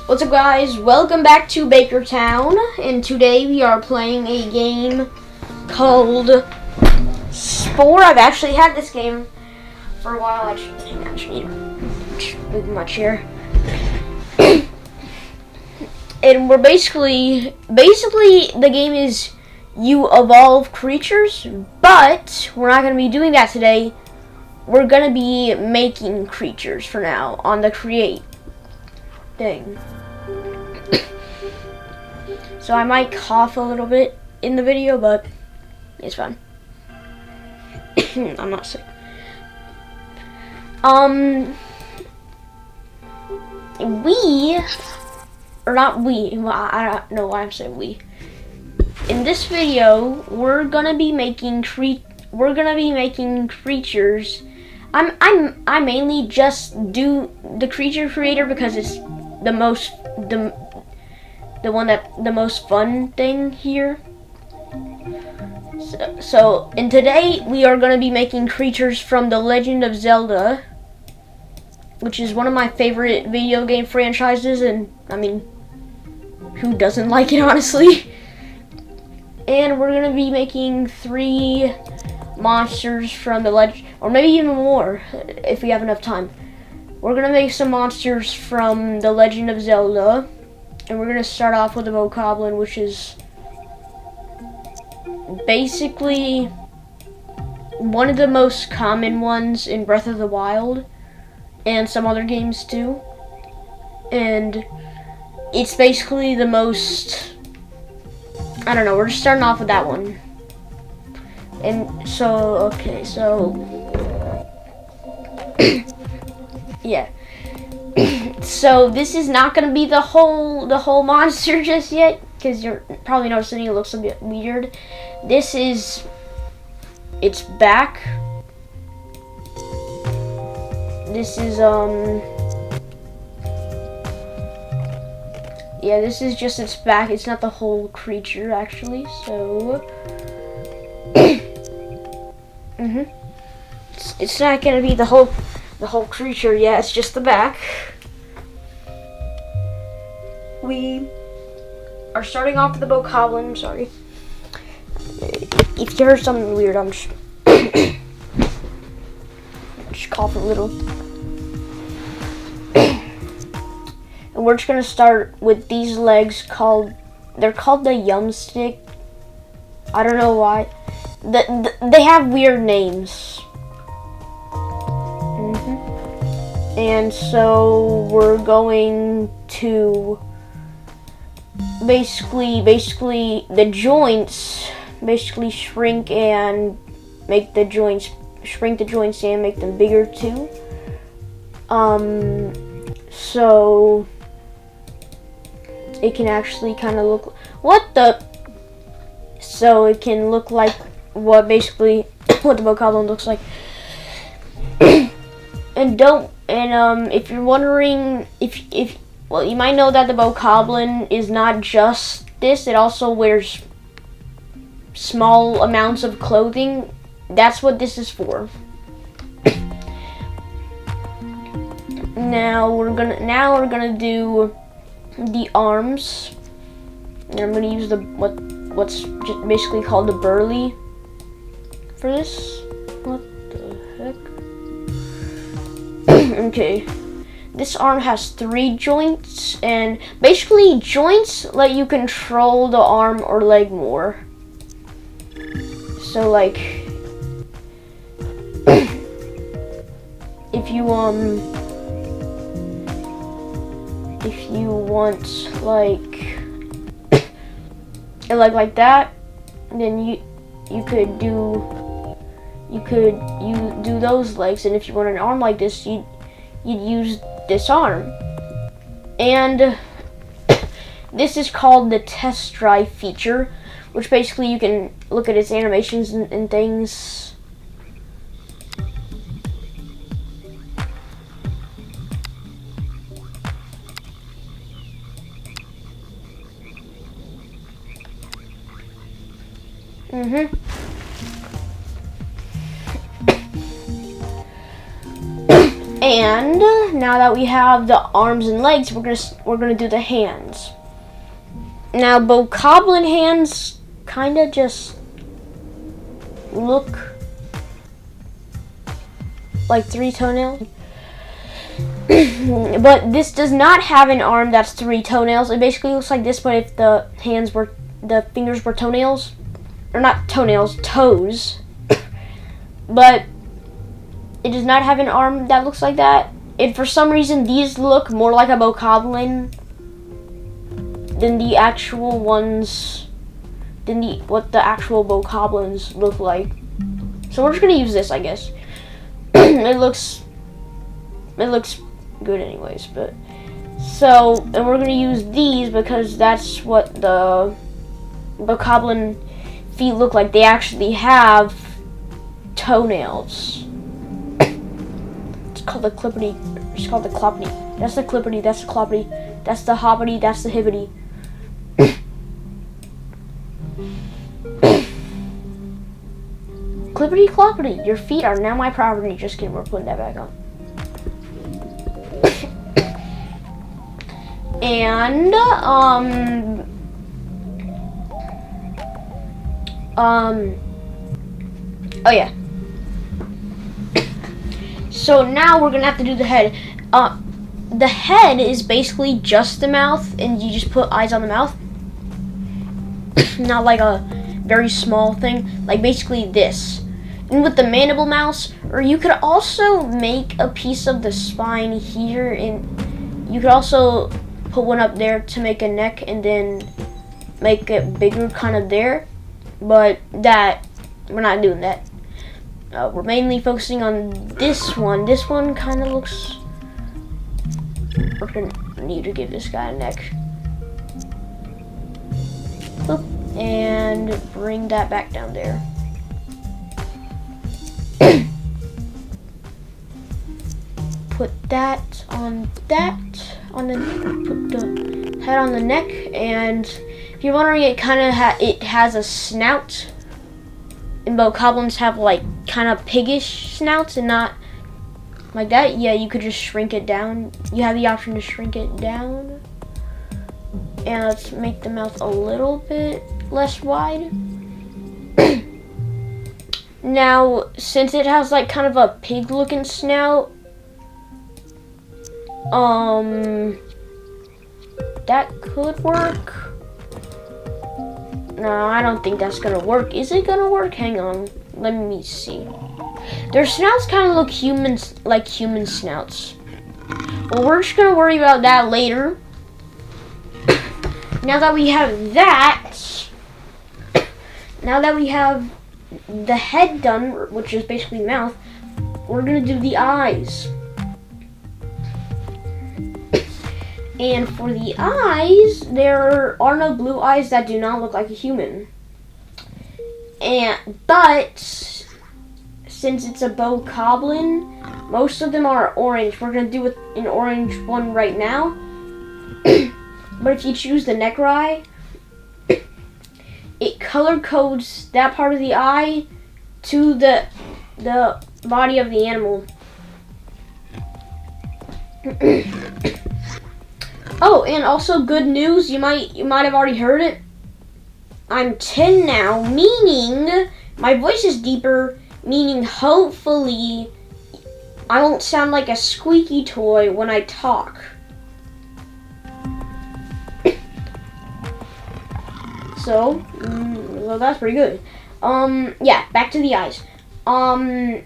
What's up, guys? Welcome back to Bakertown, and today we are playing a game called Spore. I've actually had this game for a while. I should need to move my chair. And we're basically the game is you evolve creatures, but we're not going to be doing that today. We're going to be making creatures for now on the create thing. So I might cough a little bit in the video, but it's fine. I'm not sick. Well, I don't know why I'm saying we. In this video, we're gonna be making creatures. I mainly just do the creature creator because it's the most fun thing here. So and today we are gonna be making creatures from the Legend of Zelda, which is one of my favorite video game franchises, and I mean, who doesn't like it, honestly? And we're gonna be making 3 monsters from the Legend, or maybe even more if we have enough time. We're gonna make some monsters from the Legend of Zelda, and we're gonna start off with the Bokoblin, which is basically one of the most common ones in Breath of the Wild and some other games too. And it's basically the most, I don't know, we're just starting off with that one. And so, okay, so yeah. So this is not gonna be the whole monster just yet, because you're probably noticing it looks a bit weird. This is its back. This is yeah, this is just its back. It's not the whole creature actually. So it's not gonna be the whole creature. Yeah, it's just the back. We are starting off with the Bokoblin. I'm sorry if you heard something weird. I'm just coughing a little. And we're just gonna start with these legs they're called the yum stick. I don't know why. They have weird names. And so we're going to basically the joints shrink and make the joints and make them bigger too. So it can actually kind of look so it can look like what the Bokoblin looks like. And if you're wondering well, you might know that the Bokoblin is not just this, it also wears small amounts of clothing. That's what this is for. Now we're gonna do the arms. And I'm gonna use what's just basically called the burly for this. What the heck? Okay. This arm has 3 joints, and basically joints let you control the arm or leg more. So like if you want like that, then you do those legs, and if you want an arm like this, you'd use this arm. And this is called the test drive feature, which basically you can look at its animations and things. And now that we have the arms and legs, we're gonna do the hands. Now, Bokoblin hands kind of just look like 3 toenails. But this does not have an arm that's 3 toenails. It basically looks like this, but if the fingers were toenails, or not toenails, toes. But it does not have an arm that looks like that. And for some reason, these look more like a Bokoblin than the actual ones, what the actual Bokoblins look like. So we're just gonna use this, I guess. It looks good anyways, but so, and we're gonna use these because that's what the Bokoblin feet look like. They actually have toenails. It's called the clippity. It's called the cloppity. That's the clippity. That's the cloppity. That's the hoppity. That's the hibbity. Clippity cloppity. Your feet are now my property. Just kidding. We're putting that back on. And oh yeah. So now we're gonna have to do the head. The head is basically just the mouth, and you just put eyes on the mouth. Not like a very small thing, like basically this. And with the mandible mouse, or you could also make a piece of the spine here, and you could also put one up there to make a neck, and then make it bigger kind of there. But that, we're not doing that. We're mainly focusing on this one. This one kind of looks, we're gonna need to give this guy a neck. Boop. And bring that back down there. Put that on put the head on the neck, and if you're wondering, it kind of it has a snout, and Bokoblins have like kind of piggish snouts and not like that. Yeah, you could just shrink it down. You have the option to shrink it down, and let's make the mouth a little bit less wide. Now, since it has like kind of a pig looking snout, that could work. No, I don't think that's gonna work. Is it gonna work? Hang on, let me see. Their snouts kind of look like human snouts. Well, we're just gonna worry about that later. Now that we have that, now that we have the head done, which is basically mouth, we're gonna do the eyes. And for the eyes, there are no blue eyes that do not look like a human. But since it's a Bokoblin, most of them are orange. We're gonna do an orange one right now. But if you choose the neck eye, it color codes that part of the eye to the body of the animal. Oh, and also good news, you might have already heard it. I'm 10 now, meaning my voice is deeper, meaning hopefully I won't sound like a squeaky toy when I talk. So, well, that's pretty good. Yeah, back to the eyes. Yeah,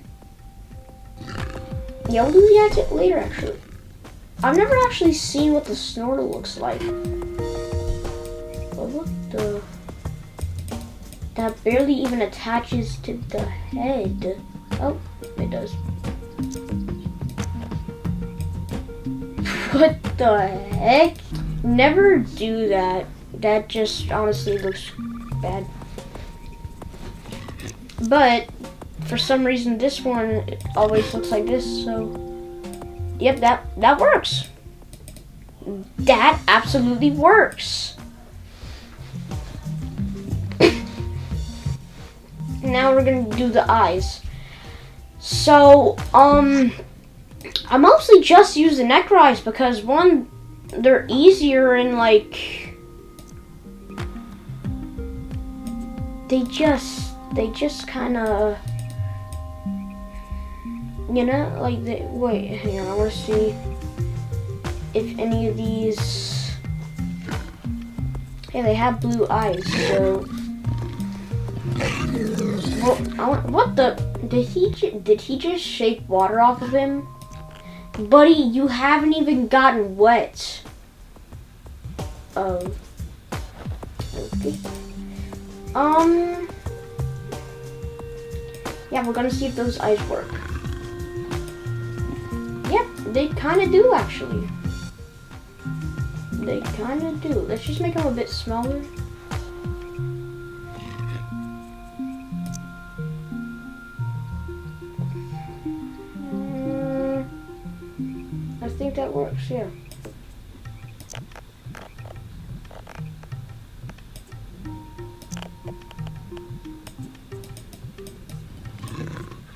we'll do the eyes later, actually. I've never actually seen what the snorter looks like. But what the? That barely even attaches to the head. Oh, it does. What the heck? Never do that. That just honestly looks bad. But for some reason this one always looks like this, so yep, that works. That absolutely works. Now we're gonna do the eyes. So I mostly just use the Necrolize because one, they're easier and like they just kind of, you know, like they, wait, hang on, I want to see if any of these, hey, they have blue eyes, so, well, what the, did he just shake water off of him? Buddy, you haven't even gotten wet. Oh. Okay. Yeah, we're gonna see if those eyes work. Yep, they kind of do actually. They kind of do. Let's just make them a bit smaller. I think that works, yeah.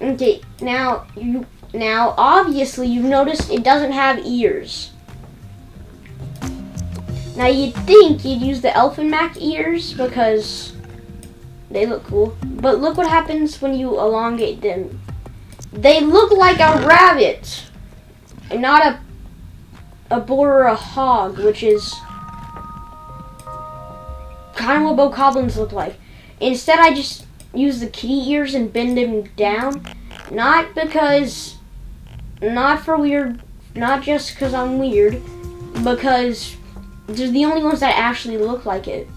Okay, now obviously you've noticed it doesn't have ears. Now you'd think you'd use the Elfenmac ears because they look cool, but look what happens when you elongate them. They look like a rabbit, and not a boar or a hog, which is kind of what Bokoblins look like. Instead, I just use the kitty ears and bend them down, not just because I'm weird, because they're the only ones that actually look like it.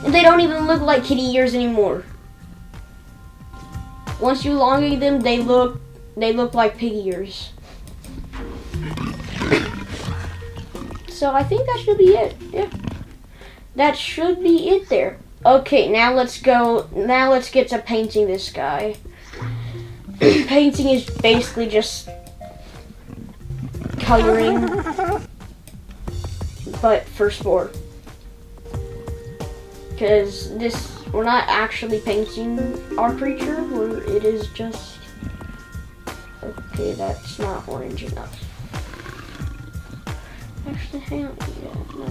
And they don't even look like kitty ears anymore. Once you elongate them, they look like pig ears. So I think that should be it. Yeah. That should be it there. Okay, now let's go. Now let's get to painting this guy. Painting is basically just coloring, but for Spore. Because we're not actually painting our creature, it is just, okay, that's not orange enough. Actually, hang on, yeah, no,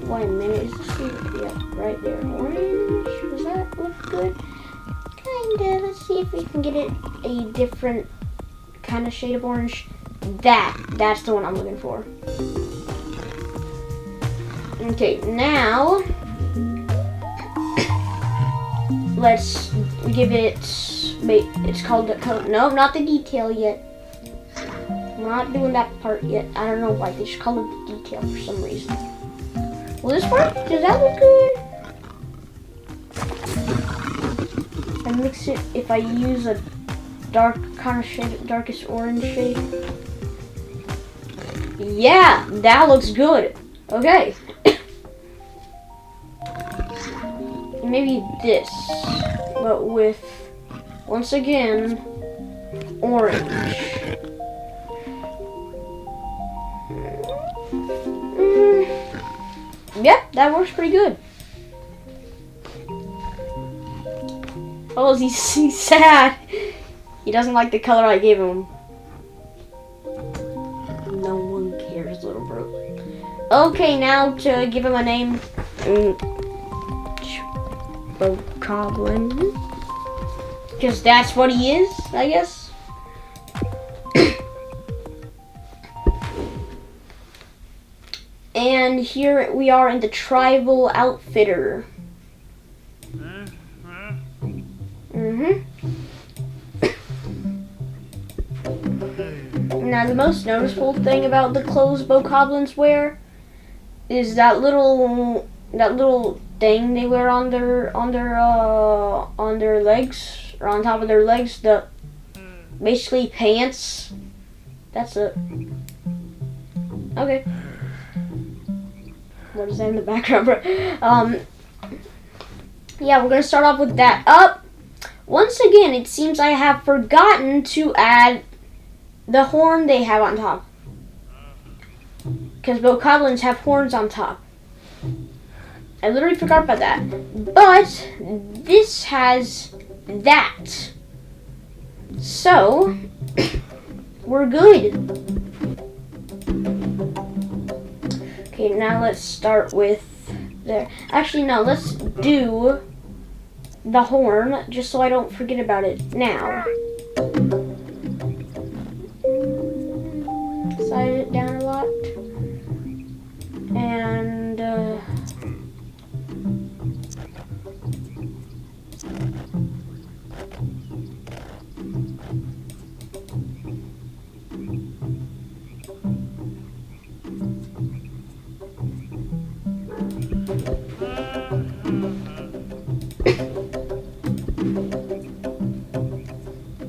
wait a minute, is this, yeah, right there, orange, does that look good? Kinda, let's see if we can get it a different kind of shade of orange. That's the one I'm looking for. Okay, now let's give it, wait, it's called the color, no, not the detail yet. I'm not doing that part yet. I don't know why they just call it the detail for some reason. Will this work? Does that look good? I mix it if I use a dark kind of shade, darkest orange shade. Yeah, that looks good. Okay. Maybe this, but with, once again, orange. Yep, that works pretty good. Oh, he's sad. He doesn't like the color I gave him. No one cares, little bro. Okay, now to give him a name. Bokoblin. Because that's what he is, I guess. And here we are in the tribal outfitter. Now the most noticeable thing about the clothes Bokoblins wear is that little thing they wear on their legs, or on top of their legs, the basically pants. That's it. Okay. What is that in the background, bro? Yeah, we're gonna start off with that. Once again, it seems I have forgotten to add the horn they have on top. Because Bokoblins have horns on top. I literally forgot about that. But this has that. So, we're good. Okay, now let's start with there. Actually, no, let's do the horn, just so I don't forget about it now. Slide it down a lot. And,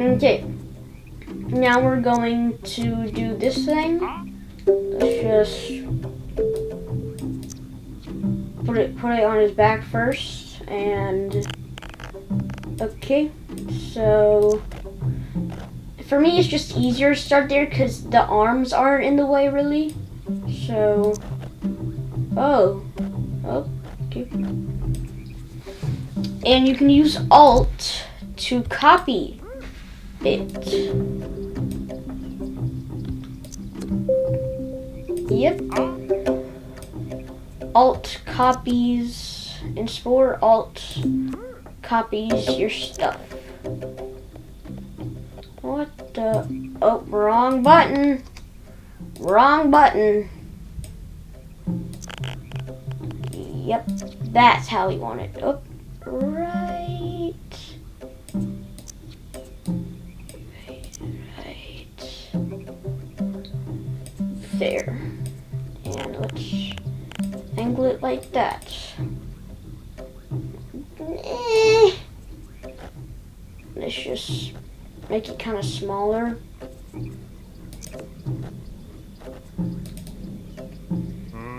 okay, now we're going to do this thing. Let's just put it on his back first, and okay, so for me it's just easier to start there because the arms aren't in the way really. So, okay. And you can use Alt to copy it. Yep. Alt copies in Spore. Alt copies your stuff. What the? Oh, wrong button. Wrong button. Yep, that's how we want it. Oh, right. There. And let's angle it like that. Let's just make it kind of smaller.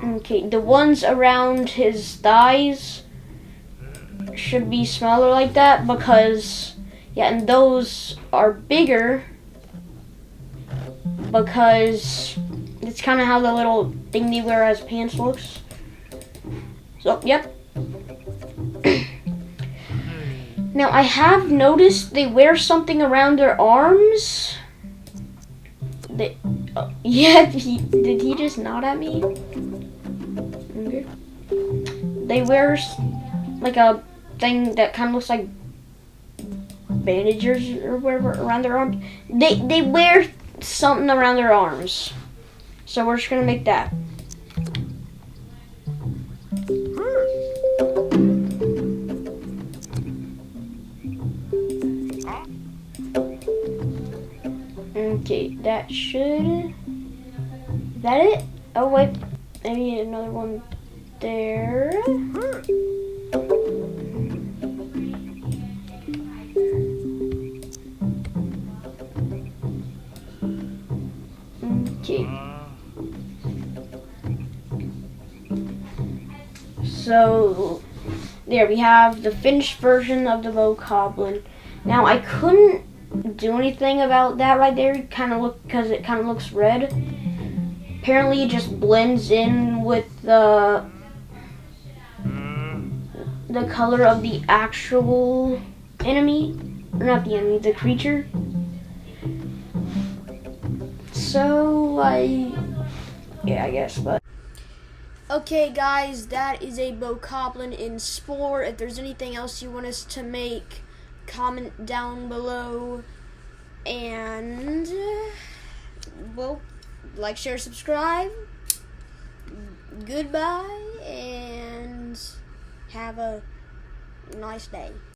Okay, the ones around his thighs should be smaller like that because, yeah, and those are bigger because it's kind of how the little thing they wear as pants looks. So, yep. Now, I have noticed they wear something around their arms. Yeah, did he just nod at me? Okay. They wear like a thing that kind of looks like bandages or whatever around their arms. They wear something around their arms. So we're just gonna make that. Okay, that should... Is that it? Oh wait, maybe another one there. Okay. So, there we have the finished version of the Bokoblin. Now, I couldn't do anything about that right there, because it kind of looks red. Apparently, it just blends in with the color of the actual enemy, or not the enemy, the creature. So, yeah, I guess, but. Okay, guys, that is a Bokoblin in Spore. If there's anything else you want us to make, comment down below. And, well, like, share, subscribe. Goodbye, and have a nice day.